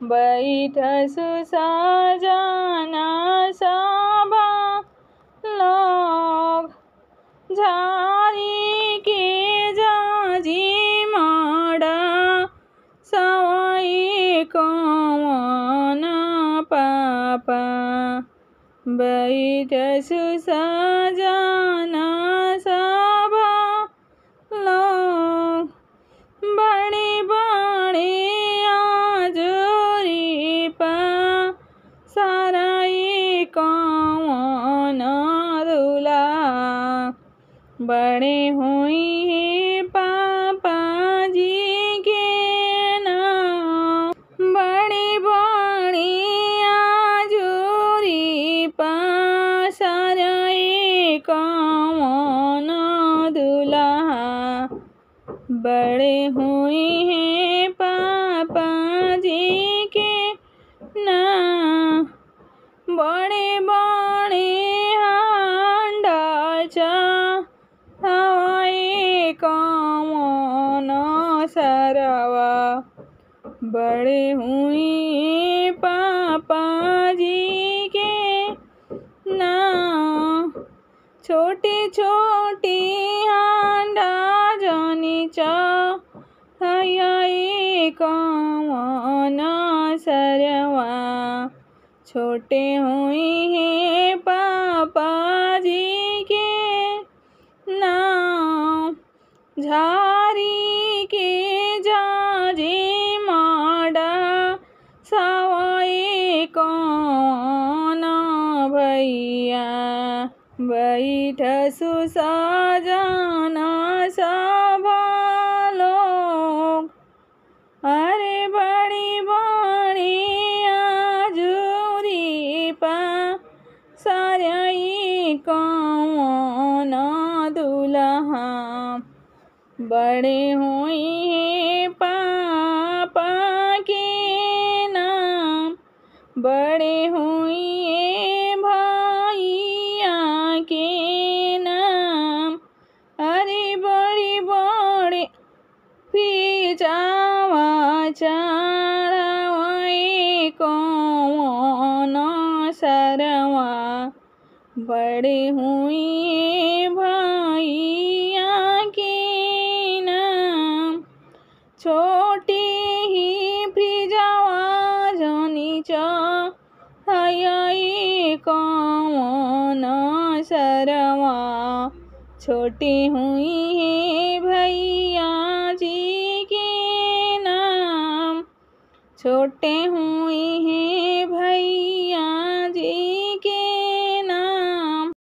बैठसु सजना सभा लोग, झारी के जाजी माड़ा सवाई कौन पापा। बैठसु सजना सभा लोग, बड़ी बड़ी आजुरी पा साराई कौन दूल्हा। बड़े हुई पापा जी के नाम, बड़ी बड़ी आजुरी पा साराई कौन दूल्हा। बड़े हुए हैं पापा जी के नाम, बड़े बड़े हांडा हवाई कौन सरवा। बड़े हुए पापा जी के नाम, छोटी छोटी हांडा जानी हयाई कौन सरवा। छोटे हुए हैं पापा जी के नाम, झारी के जाजी माड़ा सवाई कौन भैया। बैठसु सजना सभा लोग, अरे बड़ी बड़ी आजुरी पा साराई कौन दूल्हा। बड़े हुए हैं पापा के नाम, बड़े हुए भैया के नाम, अरे बड़ी बड़ी पिजावा चढ़ावाई कौन सरवा। बड़े हुए भैया के नाम, छोटी ही पिजावा जानी हयाई कौन सरवा। छोटी हुई है भैया जी के नाम, छोटे हुए हैं